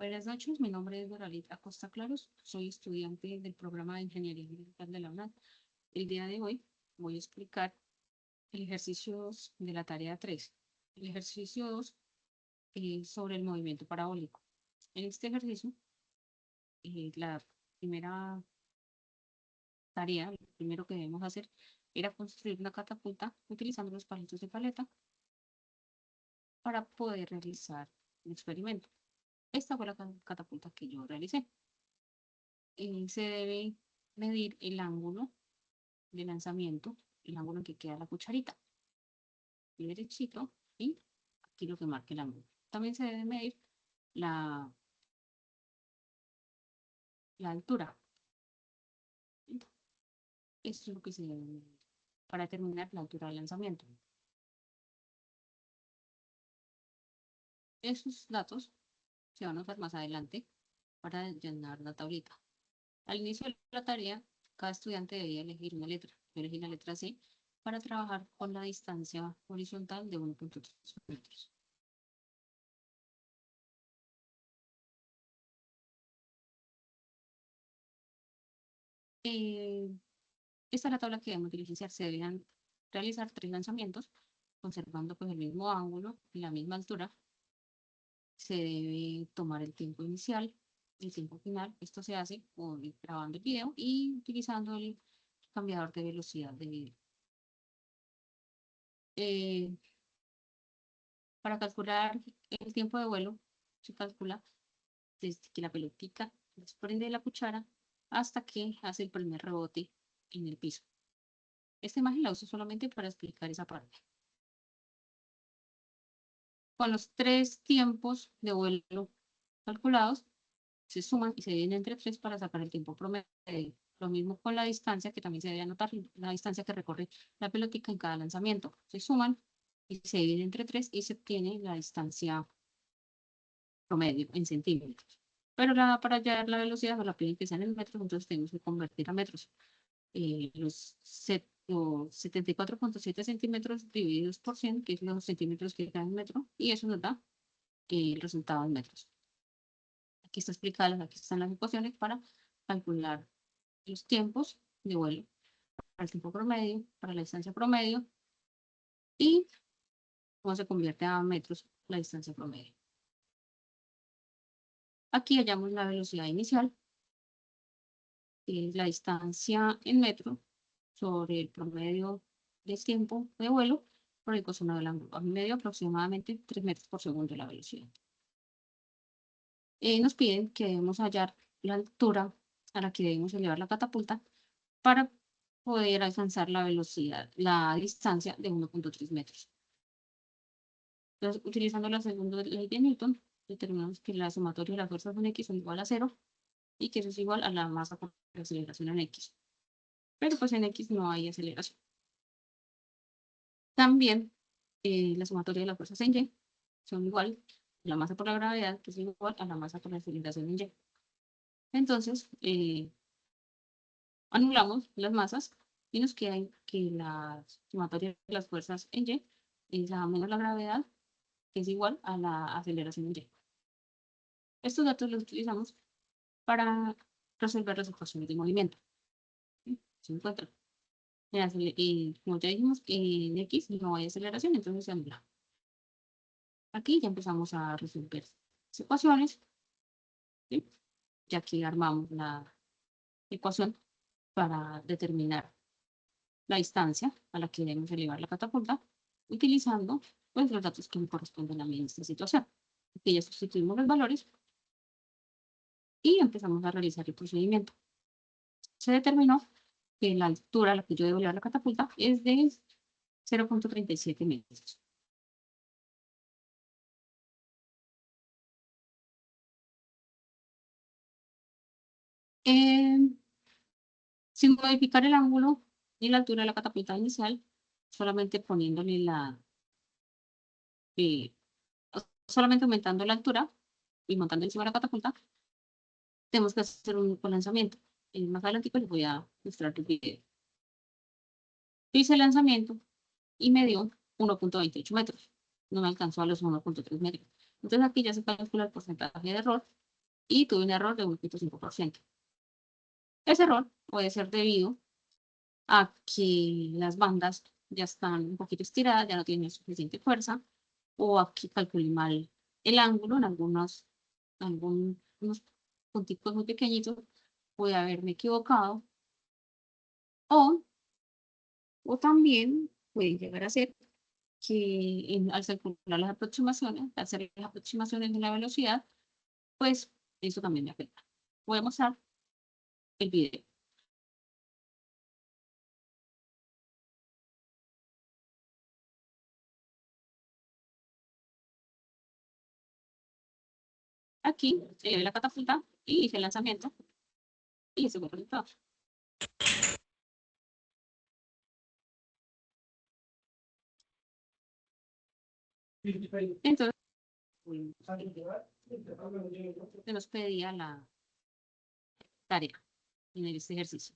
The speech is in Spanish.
Buenas noches, mi nombre es Doralita Costa Claros, soy estudiante del programa de Ingeniería Industrial de la UNAD. El día de hoy voy a explicar el ejercicio 2 de la tarea 3. El ejercicio 2 es sobre el movimiento parabólico. En este ejercicio, la primera tarea, lo primero que debemos hacer era construir una catapulta utilizando los palitos de paleta para poder realizar el experimento. Esta fue la catapulta que yo realicé. Se debe medir el ángulo de lanzamiento, el ángulo en que queda la cucharita, y derechito, y aquí lo que marque el ángulo. También se debe medir la altura. Esto es lo que se debe medir para determinar la altura del lanzamiento. Esos datos se van a usar más adelante para llenar la tablita. Al inicio de la tarea, cada estudiante debía elegir una letra. Yo elegí la letra C para trabajar con la distancia horizontal de 1.3 metros. Esta es la tabla que debemos utilizar. Se deben realizar 3 lanzamientos, conservando pues el mismo ángulo y la misma altura. Se debe tomar el tiempo inicial, el tiempo final. Esto se hace grabando el video y utilizando el cambiador de velocidad de video. Para calcular el tiempo de vuelo, se calcula desde que la pelotica desprende de la cuchara hasta que hace el primer rebote en el piso. Esta imagen la uso solamente para explicar esa parte. Con los 3 tiempos de vuelo calculados, se suman y se dividen entre 3 para sacar el tiempo promedio. Lo mismo con la distancia, que también se debe anotar la distancia que recorre la pelotica en cada lanzamiento. Se suman y se dividen entre 3 y se obtiene la distancia promedio en centímetros. Pero para hallar la velocidad nos la piden que sea en metros, entonces tenemos que convertir a metros. Los 74.7 centímetros divididos por 100, que es los centímetros que quedan en metro, y eso nos da el resultado en metros. Aquí está explicado, aquí están las ecuaciones para calcular los tiempos de vuelo para el tiempo promedio, para la distancia promedio, y cómo se convierte a metros la distancia promedio. Aquí hallamos la velocidad inicial, que es la distancia en metro sobre el promedio del tiempo de vuelo por el coseno del ángulo. A mí me dio aproximadamente 3 metros por segundo la velocidad. Nos piden que debemos hallar la altura a la que debemos elevar la catapulta para poder alcanzar la velocidad, la distancia de 1.3 metros. Entonces, utilizando la segunda ley de Newton, determinamos que la sumatoria de las fuerzas en X son igual a 0 y que eso es igual a la masa por la aceleración en X. Pero pues en X no hay aceleración. También la sumatoria de las fuerzas en Y son igual a la masa por la gravedad, que es igual a la masa por la aceleración en Y. Entonces, anulamos las masas y nos queda que la sumatoria de las fuerzas en Y es la menos la gravedad, que es igual a la aceleración en Y. Estos datos los utilizamos para resolver las ecuaciones de movimiento. ¿Sí? Se encuentran. Y como ya dijimos, en X no hay aceleración, entonces se anula. Aquí ya empezamos a resolver las ecuaciones. ¿Sí? Ya que armamos la ecuación para determinar la distancia a la que debemos elevar la catapulta, utilizando pues, los datos que me corresponden a mí en esta situación. Aquí ya sustituimos los valores y empezamos a realizar el procedimiento. Se determinó que la altura a la que yo debo elevar la catapulta es de 0.37 metros. Sin modificar el ángulo ni la altura de la catapulta inicial, solamente poniéndole solamente aumentando la altura y montando encima de la catapulta, tenemos que hacer un lanzamiento. Más adelante les voy a mostrar el video. Hice el lanzamiento y me dio 1.28 metros. No me alcanzó a los 1.3 metros. Entonces aquí ya se calcula el porcentaje de error y tuve un error de 1.5%. Ese error puede ser debido a que las bandas ya están un poquito estiradas, ya no tienen suficiente fuerza, o aquí calculé mal el ángulo en algunos punticos muy pequeñitos, puede haberme equivocado, o también puede llegar a ser que al calcular las aproximaciones, al hacer las aproximaciones de la velocidad, pues eso también me afecta. Voy a mostrar el video. Aquí se ve la catapulta y hice el lanzamiento y ese fue el resultado. Entonces, se nos pedía la tarea en este ejercicio.